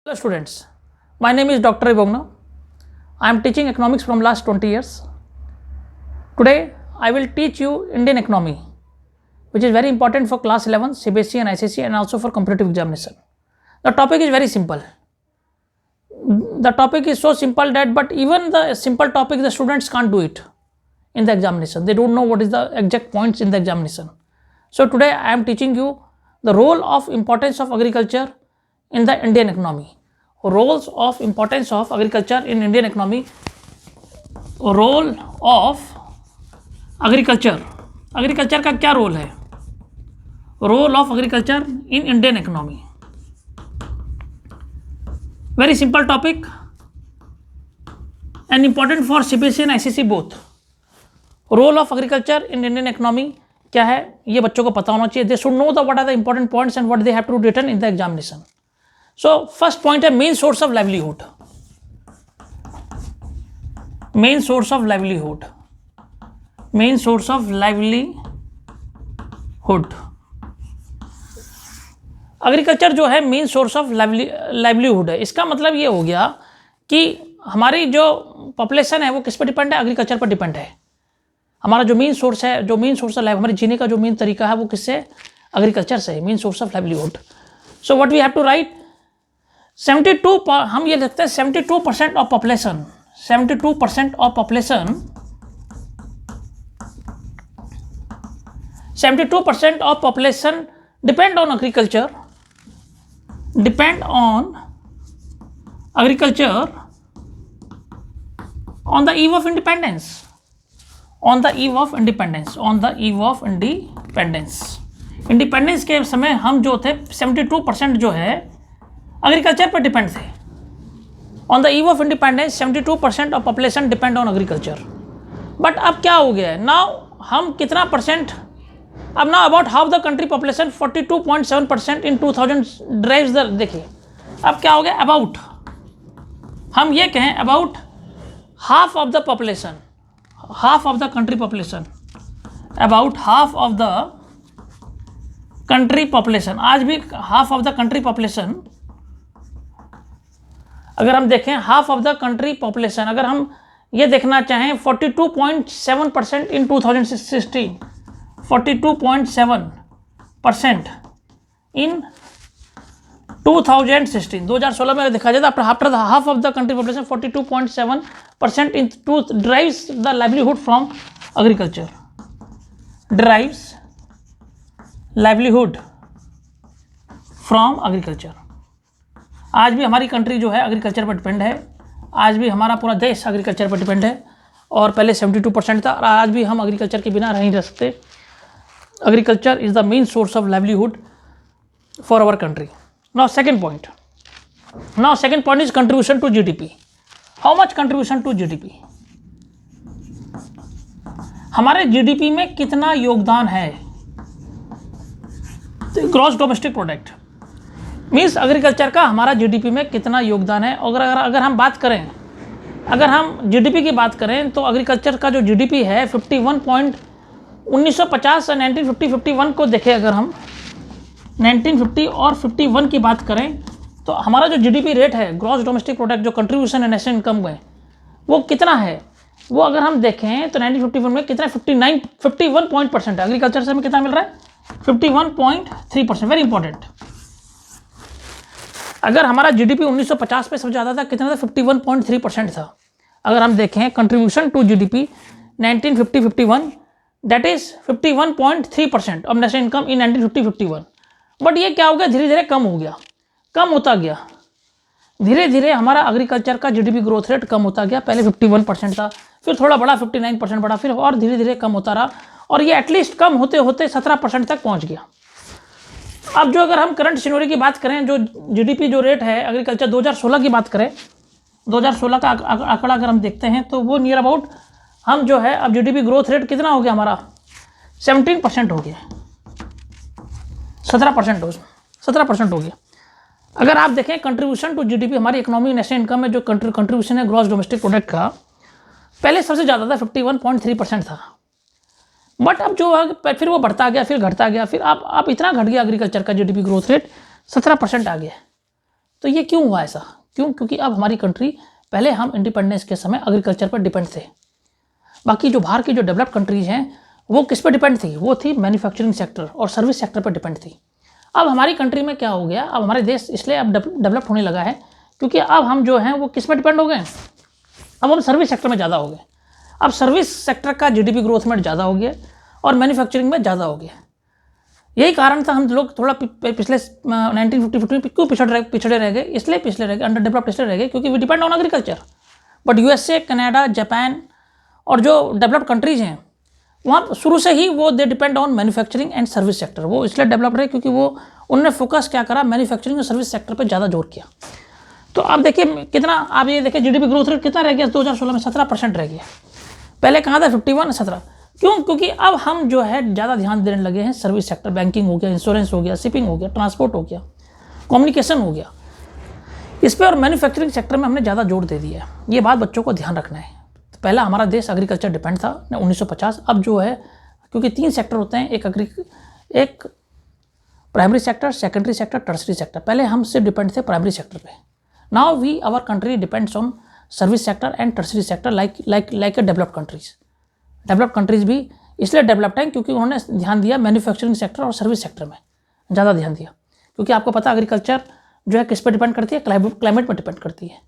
Hello students, my name is Dr. Ibogna. I am teaching economics from last 20 years. Today I will teach you Indian economy, which is very important for class 11, CBSE and ICSE and also for competitive examination. The topic is very simple. The topic is so simple that but even the simple topic the students can't do it in the examination. They don't know what is the exact points in the examination. So today I am teaching you the role of importance of agriculture in the Indian economy. Roles of importance of agriculture in Indian economy. Role of agriculture. Agriculture का क्या role है? Role of agriculture in Indian economy. Very simple topic and important for CBSE and ICSE both. Role of agriculture in Indian economy क्या है ये बच्चों को पता होना चाहिए. They should know what are the important points and what they have to do written in the examination. So first point है main source of livelihood. Main source of livelihood. Main source of livelihood. Agriculture जो है main source of livelihood है. इसका मतलब ये हो गया कि हमारी जो पॉपुलेशन है वो किस पर डिपेंड है? एग्रीकल्चर पर डिपेंड है. हमारा जो मेन सोर्स है, जो मेन सोर्स ऑफ लाइफ, हमारे जीने का जो मेन तरीका है वो किससे? एग्रीकल्चर से. Main source of livelihood. So what we have to write 72, हम ये लिखते हैं 72% of population. 72% of population 72% of population depend on agriculture. Depend on agriculture on the eve of independence. On the eve of independence. On the eve of independence. Independence के समय हम जो थे 72% जो है एग्रीकल्चर पर डिपेंड थे. On the eve of independence 72% of population depend on agriculture. But अब क्या हो गया है? नाउ हम कितना परसेंट? अब ना about half the country population 42.7% in 2000 drives the. देखिए अब क्या हो गया? अबाउट हम ये कहें about half of the population, half of the country population, about half of the country population. आज भी half of the country population अगर हम देखें, half of the country population अगर हम ये देखना चाहें 42.7% इन 2016, 42.7% इन 2016 में देखा जाए तो after the half of the country population 42.7% in to drives the livelihood from agriculture. Drives livelihood from agriculture. आज भी हमारी कंट्री जो है एग्रीकल्चर पर डिपेंड है. आज भी हमारा पूरा देश एग्रीकल्चर पर डिपेंड है. और पहले 72% था और आज भी हम एग्रीकल्चर के बिना नहीं रह सकते. Agriculture is the main source of livelihood for our country. Now second point. Now second point is contribution to GDP. How much contribution to GDP? हमारे जीडीपी में कितना योगदान है? Gross domestic product means agriculture का हमारा GDP में कितना योगदान है. अगर हम बात करें, अगर हम जीडीपी की बात करें तो एग्रीकल्चर का जो जीडीपी है 1950 और 1950-51 को देखें. अगर हम 1950 और 51 की बात करें तो हमारा जो जीडीपी रेट है, ग्रॉस डोमेस्टिक प्रोडक्ट, जो कंट्रीब्यूशन है नेशनल इनकम में, वो कितना है? वो अगर हम देखें तो 1951 में कितना? 51% है. एग्रीकल्चर से हमें कितना मिल रहा है? 51.3%. Very important. अगर हमारा जीडीपी 1950 में सबसे ज़्यादा था, कितना था? 51.3% था. अगर हम देखें contribution to GDP 1950-51 that is 51.3% of national income in 1950-51. But ये क्या हो गया? धीरे धीरे कम हो गया, कम होता गया. धीरे धीरे हमारा एग्रीकल्चर का जीडीपी ग्रोथ रेट कम होता गया. पहले 51% था, फिर थोड़ा बड़ा 59% बढ़ा, फिर और धीरे धीरे कम होता रहा और ये एटलीस्ट कम होते होते 17% तक पहुँच गया. अब जो अगर हम करंट सिनेरियो की बात करें, जो जीडीपी जो रेट है एग्रीकल्चर 2016 की बात करें, 2016 का आंकड़ा अगर हम देखते हैं तो वो नियर अबाउट हम जो है अब जीडीपी ग्रोथ रेट कितना हो गया हमारा? 17% हो गया. 17% हो गया. अगर आप देखें कंट्रीब्यूशन टू जीडीपी, हमारी इकोनॉमी नेशनल इनकम में जो कंट्रीब्यूशन है ग्रॉस डोमेस्टिक प्रोडक्ट का, पहले सबसे ज़्यादा था, 51.3% था. बट अब जो है फिर वो बढ़ता गया, फिर घटता गया, फिर आप इतना घट गया एग्रीकल्चर का जीडीपी ग्रोथ रेट 17% आ गया. तो ये क्यों हुआ ऐसा? क्यों? क्योंकि अब हमारी कंट्री, पहले हम इंडिपेंडेंस के समय एग्रीकल्चर पर डिपेंड थे। बाकी जो बाहर की जो डेवलप्ड कंट्रीज हैं वो किस पर डिपेंड थी? वो थी मैन्युफैक्चरिंग सेक्टर और सर्विस सेक्टर पर डिपेंड थी। अब हमारी कंट्री में क्या हो गया, अब हमारे देश इसलिए अब डेवलप होने लगा है क्योंकि अब हम जो हैं वो किस पर डिपेंड हो गए, अब हम सर्विस सेक्टर में ज़्यादा हो गए। अब सर्विस सेक्टर का जीडीपी ग्रोथ में ज़्यादा हो गया और मैन्युफैक्चरिंग में ज़्यादा हो गया। यही कारण था हम लोग थोड़ा पिछले 1950 में क्यों पिछड़े रह गए, इसलिए पिछले रह गए, अंडर डेवलप्ड इसलिए रह गए क्योंकि we depend on agriculture. But USA, Canada, Japan और जो डेवलप्ड कंट्रीज हैं वहाँ शुरू से ही वो they depend on manufacturing and service sector. वो इसलिए डेवलप रहे क्योंकि वो उन्होंने फोकस क्या करा, मैन्युफैक्चरिंग और सर्विस सेक्टर पर ज़्यादा जोर किया। तो आप देखिए कितना, आप ये देखिए जीडीपी ग्रोथ रेट कितना रह गया 2016 में, 17% रह गया। पहले कहाँ था 51, 17। क्यों? क्योंकि अब हम जो है ज़्यादा ध्यान देने लगे हैं सर्विस सेक्टर, बैंकिंग हो गया, इंश्योरेंस हो गया, शिपिंग हो गया, ट्रांसपोर्ट हो गया, कम्युनिकेशन हो गया, इस पर और मैन्युफैक्चरिंग सेक्टर में हमने ज़्यादा जोर दे दिया है। ये बात बच्चों को ध्यान रखना है। तो पहला हमारा देश एग्रीकल्चर डिपेंड था 1950। अब जो है क्योंकि 3 सेक्टर होते हैं, एक primary sector, secondary sector, tertiary sector. पहले हम सिर्फ डिपेंड थे प्राइमरी सेक्टर पे। Now we our country depends on service sector and tertiary sector like a developed countries. Developed countries भी इसलिए डेवलप्ड हैं क्योंकि उन्होंने ध्यान दिया मैन्युफैक्चरिंग सेक्टर और सर्विस सेक्टर में ज़्यादा ध्यान दिया। क्योंकि आपको पता एग्रीकल्चर जो है किस पर डिपेंड करती है, क्लाइमेट पर डिपेंड करती है।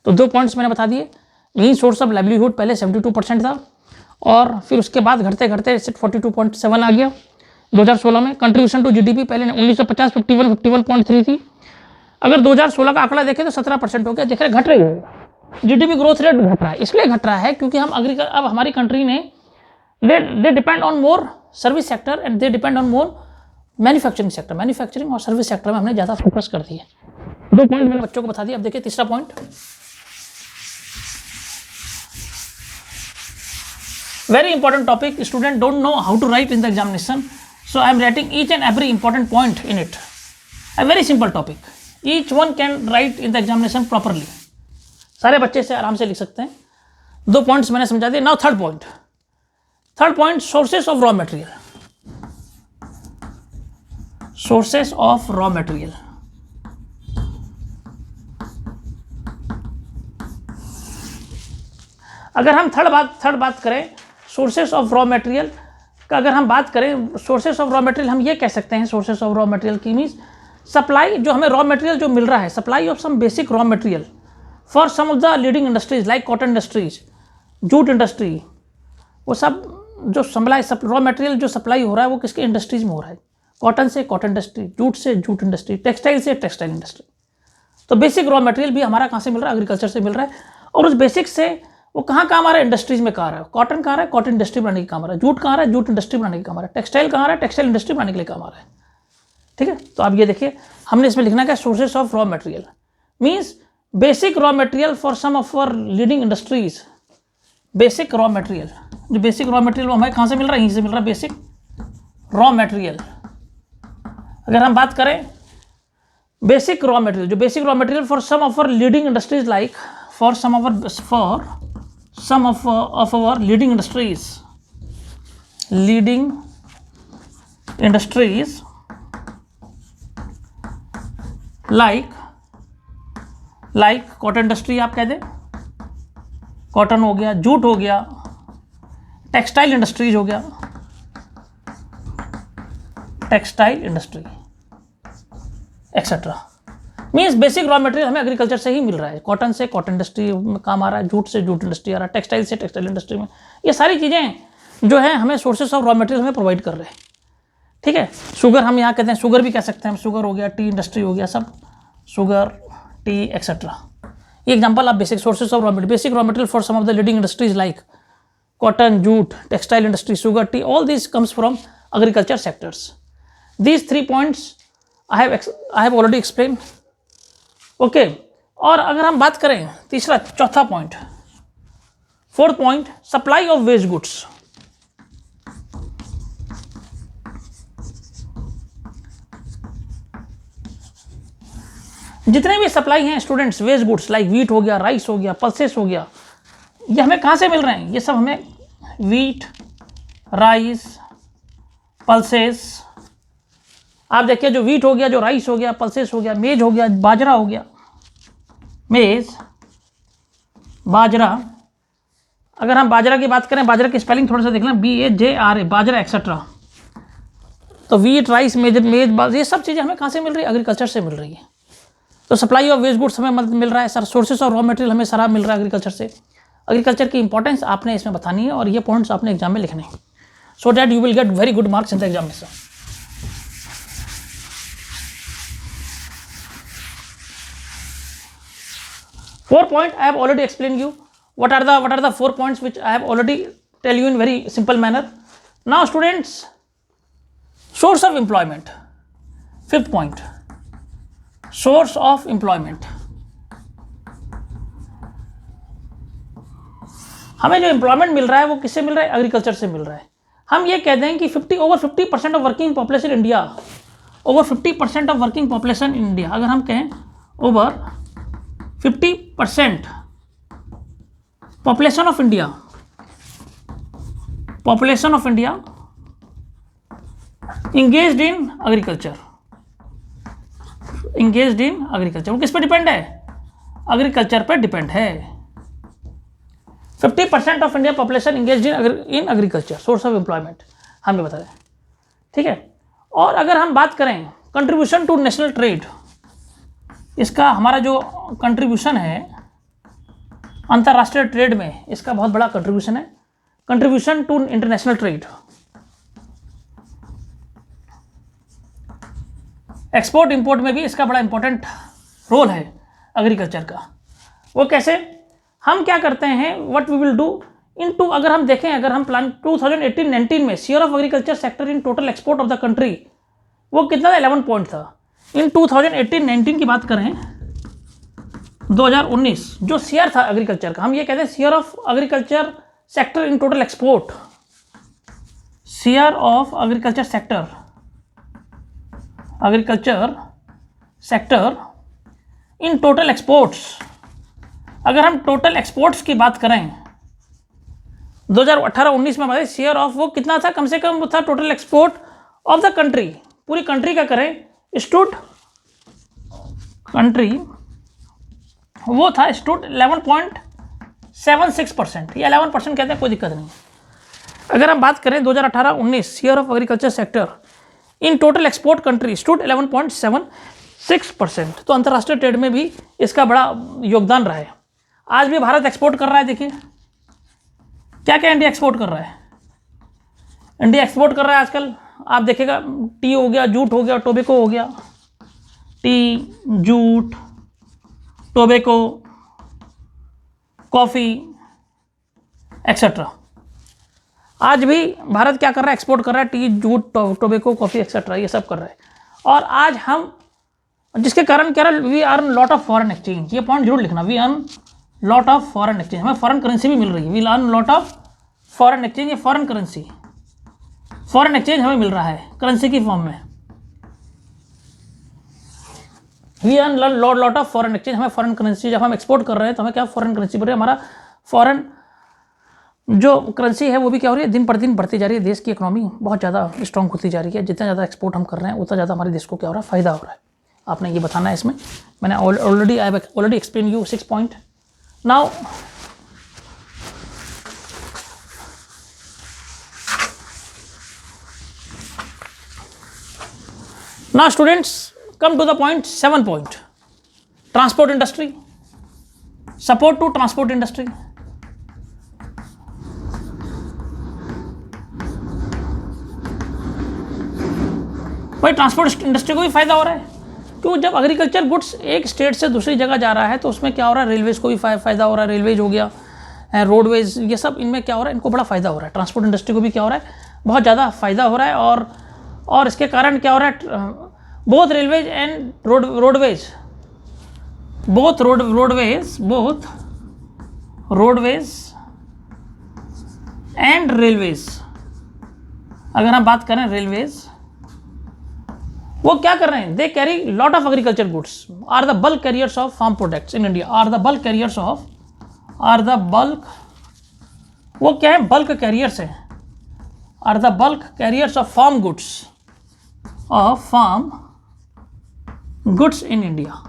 तो 2 पॉइंट्स मैंने बता दिए। मेन सोर्स ऑफ लाइवलीहुड पहले 72% था और फिर उसके बाद घटते घटते 42.7 आ गया 2016 में। कंट्रीब्यूशन टू जीडीपी पहले 1950 51.3 थी। अगर 2016 का आंकड़ा देखें तो 17% हो गया। देख रहे घट रही है, जीडीपी ग्रोथ रेट घट रहा है। इसलिए घट रहा है क्योंकि हम अब हमारी कंट्री ने they depend on more service sector and they depend on more manufacturing sector. Manufacturing और सर्विस सेक्टर में हमने ज़्यादा फोकस कर दिया। 2 पॉइंट मैंने बच्चों को बता दिया। अब देखिए तीसरा point, very important topic. Student don't know how to write in the examination, so I am writing each and every important point in it. A very simple topic, each one can write in the examination properly. सारे बच्चे से आराम से लिख सकते हैं। 2 points मैंने समझा दिए। Now third point sources of raw material. Sources of raw material, अगर हम थर्ड बात करें सोर्सेस ऑफ रॉ मटेरियल का, अगर हम बात करें सोर्सेस ऑफ रॉ मटेरियल, हम ये कह सकते हैं सोर्सेस ऑफ रॉ मटेरियल की मीन्स सप्लाई, जो हमें रॉ मटेरियल जो मिल रहा है, supply of some basic raw material for some of the leading industries like cotton industries, jute industry. वो सब जो रॉ मटेरियल जो सप्लाई हो रहा है वो किसके इंडस्ट्रीज में हो रहा है? कॉटन से कॉटन इंडस्ट्री, जूट से जूट इंडस्ट्री, टेक्सटाइल से टेक्सटाइल इंडस्ट्री। तो बेसिक रॉ मटेरियल भी हमारा कहाँ से मिल रहा है? एग्रीकल्चर से मिल रहा है। और उस बेसिक से वो कहाँ काम आ रहा है? इंडस्ट्रीज में कहाँ आ रहा है? कॉटन कहाँ आ रहा है? कॉटन इंडस्ट्री बनाने के काम आ रहा है। जूट कहाँ आ रहा है? जूट इंडस्ट्री बनाने के काम आ रहा है। टेक्सटाइल कहाँ आ रहा है? टेक्सटाइल इंडस्ट्री बनाने के लिए काम आ रहा है। ठीक है, तो आप ये देखिए हमने इसमें लिखना क्या, sources of raw material means basic raw material for some of our leading industries. Basic raw material, जो बेसिक रॉ मटेरियल वो हमें कहाँ से मिल रहा है? यहीं से मिल रहा है बेसिक रॉ मटेरियल। अगर हम बात करें बेसिक रॉ मटेरियल, जो basic raw material for some of our leading industries like for some of our leading industries like cotton industry आप कह दें, कॉटन हो गया, जूट हो गया, टेक्सटाइल इंडस्ट्रीज हो गया, textile industry etcetera. Means basic raw material हमें एग्रीकल्चर से ही मिल रहा है। कॉटन से कॉटन इंडस्ट्री में काम आ रहा है, जूट से जूट इंडस्ट्री आ रहा है, टेक्सटाइल से टेक्सटाइल इंडस्ट्री में। ये सारी चीज़ें जो है हमें सोर्सेस ऑफ रॉ मटेरियल हमें प्रोवाइड कर रहे हैं। ठीक है, शुगर हम यहाँ कहते हैं, शुगर भी कह सकते हैं हम, शुगर हो गया, टी इंडस्ट्री हो गया, सब शुगर, टी एक्सेट्रा। ये एग्जाम्पल आप basic sources of raw material, basic raw material for some of the leading industries like cotton, jute, textile industry, sugar, tea, all this comes from agriculture sectors. These 3 points I have already explain. Okay, और अगर हम बात करें चौथा point, 4th point, supply of waste goods. जितने भी supply हैं students, waste goods like wheat हो गया, राइस हो गया, पल्सेस हो गया, ये हमें कहाँ से मिल रहे हैं? ये सब हमें वीट, राइस, पल्सेस आप देखिए जो वीट हो गया, जो राइस हो गया, पल्सेस हो गया, मेज हो गया, बाजरा हो गया, मेज, बाजरा। अगर हम बाजरा की बात करें, बाजरा की स्पेलिंग थोड़ा सा देख लें, BAJRA, बाजरा एक्सेट्रा। तो वीट, राइस, मेज, ये सब चीज़ें हमें कहाँ से मिल रही है? एग्रीकल्चर से मिल रही है। तो सप्लाई ऑफ वेस्ट गुड्स हमें मिल रहा है, sir sources of raw material हमें सारा मिल रहा है एग्रीकल्चर से। एग्रीकल्चर की इंपॉर्टेंस आपने इसमें बतानी है और ये पॉइंट्स आपने एग्जाम में लिखने हैं, so that you will get very good marks in the examination. Four point I have already explained you. What are the 4 points which I have already tell you in very simple manner. Now students, source of employment. Fifth point, source of employment. हमें जो employment मिल रहा है वो किससे मिल रहा है? Agriculture से मिल रहा है। हम ये कह दें कि over 50% of working population India, over 50% of working population in India, अगर हम कहें over 50% population of India, engaged in agriculture, वो किस पे डिपेंड है? एग्रीकल्चर पे डिपेंड है। 50% of India population engaged in agriculture, source of employment हमने बताया, ठीक है। और अगर हम बात करें कंट्रीब्यूशन टू नेशनल ट्रेड, इसका हमारा जो कंट्रीब्यूशन है अंतर्राष्ट्रीय ट्रेड में, इसका बहुत बड़ा कंट्रीब्यूशन है। Contribution to international trade, export import में भी इसका बड़ा इंपॉर्टेंट रोल है एग्रीकल्चर का। वो कैसे? हम क्या करते हैं, what we will do into, अगर हम देखें, अगर हम प्लान 2018-19 में share of agriculture sector in total export of the country वो कितना था? 11 पॉइंट था। इन 2018-19 की बात करें, 2019 जो शेयर था एग्रीकल्चर का, हम ये कहते हैं share of agriculture sector in total export, share of agriculture sector in total exports. अगर हम टोटल एक्सपोर्ट्स की बात करें 2018-19 में हमारे शेयर ऑफ वो कितना था? कम से कम वो था total export of the country, पूरी कंट्री का करें, स्टूड कंट्री वो था स्टूड 11.76%, या 11% कहते हैं, कोई दिक्कत नहीं। अगर हम बात करें 2018-19 share of agriculture sector in total export country stood 11.76%। तो अंतर्राष्ट्रीय ट्रेड में भी इसका बड़ा योगदान रहा है। आज भी भारत एक्सपोर्ट कर रहा है। देखिए क्या क्या इंडिया एक्सपोर्ट कर रहा है। इंडिया एक्सपोर्ट कर रहा है आजकल, आप देखिएगा टी हो गया, जूट हो गया, टोबैको हो गया, T, jute, tobacco, coffee etcetera. आज भी भारत क्या कर रहा है? एक्सपोर्ट कर रहा है, T, jute, tobacco, coffee etcetera, ये सब कर रहा है। और आज हम जिसके कारण क्या रहा, we earn lot of foreign exchange, ये पॉइंट जरूर लिखना, we earn lot of foreign exchange, हमें फॉरेन करेंसी भी मिल रही है, we earn lot of foreign exchange, ये फॉरेन करेंसी, फॉरेन एक्सचेंज हमें मिल रहा है करेंसी की फॉर्म में। We earn lot of foreign exchange, हमें फॉरेन करेंसी, जब हम एक्सपोर्ट कर रहे हैं तो हमें क्या फॉरेन करेंसी बढ़ रही है, हमारा फॉरेन जो करेंसी है वो भी क्या हो रही है? दिन पर दिन बढ़ती जा रही है। देश की इकोनॉमी बहुत ज़्यादा स्ट्रॉन्ग होती जा रही है। जितना ज़्यादा एक्सपोर्ट हम कर रहे हैं उतना ज़्यादा हमारे देश को क्या हो रहा है? फ़ायदा हो रहा है। आपने ये बताना है इसमें। मैंने already explain you 6 point. Now students, come to the point 7 point, transport industry, support to transport industry। भाई ट्रांसपोर्ट इंडस्ट्री को भी फायदा हो रहा है, क्यों? जब एग्रीकल्चर गुड्स एक स्टेट से दूसरी जगह जा रहा है तो उसमें क्या हो रहा है? रेलवेज को भी फायदा हो रहा है, रेलवेज हो गया, रोडवेज, ये सब इनमें क्या हो रहा है? इनको बड़ा फायदा हो रहा है। ट्रांसपोर्ट इंडस्ट्री को भी क्या हो रहा है? बहुत ज़्यादा फायदा हो रहा है। और इसके कारण क्या हो रहा है? Both railways and roadways and railways, अगर हम बात करें रेलवेज, वो क्या कर रहे हैं? They carry lot of agriculture goods, are the bulk carriers of farm products in India, वो क्या है? बल्क कैरियर्स है, are the bulk carriers of farm goods of farm goods in India.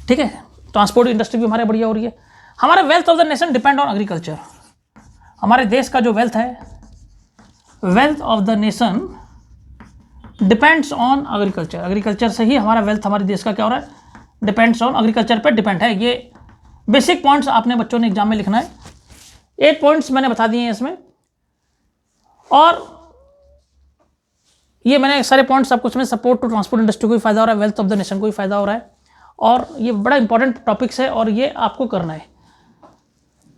ठीक है, ट्रांसपोर्ट इंडस्ट्री भी हमारे बढ़िया हो रही है। हमारा wealth of the nation depend on agriculture. हमारे देश का जो वेल्थ है, wealth of the nation depends on agriculture. Agriculture से ही हमारा वेल्थ, हमारे देश का क्या हो रहा है, डिपेंड्स ऑन एग्रीकल्चर पे डिपेंड है। ये बेसिक पॉइंट्स आपने बच्चों ने एग्जाम में लिखना है। 8 पॉइंट्स मैंने बता दिए हैं इसमें, और ये मैंने सारे पॉइंट्स आपको इसमें सपोर्ट टू ट्रांसपोर्ट इंडस्ट्री को भी फायदा हो रहा है, वेल्थ ऑफ द नेशन को भी फायदा हो रहा है, और ये बड़ा इंपॉर्टेंट टॉपिक्स है और ये आपको करना है।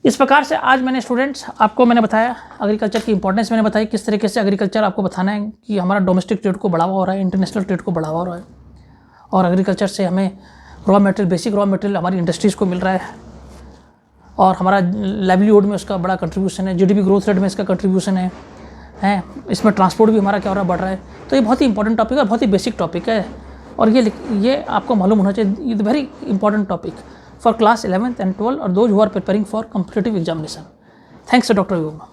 इस प्रकार से आज मैंने स्टूडेंट्स आपको मैंने बताया एग्रीकल्चर की इंपॉर्टेंस, मैंने बताई किस तरीके से एग्रीकल्चर आपको बताना है कि हमारा डोमेस्टिक ट्रेड को बढ़ावा हो रहा है, इंटरनेशनल ट्रेड को बढ़ावा हो रहा है, और एग्रीकल्चर से हमें raw material, basic raw material हमारी इंडस्ट्रीज़ को मिल रहा है, और हमारा लाइवलीहुड में उसका बड़ा कंट्रीब्यूशन है, जीडीपी ग्रोथ रेट में इसका कंट्रीब्यूशन है, इसमें ट्रांसपोर्ट भी हमारा क्या हो रहा है, बढ़ रहा है। तो ये बहुत ही इंपॉर्टेंट टॉपिक है, बहुत ही बेसिक टॉपिक है, और ये आपको मालूम होना चाहिए। Is very important topic for class 11th and 12 और those who are preparing for competitive examination. Thanks doctor योगना।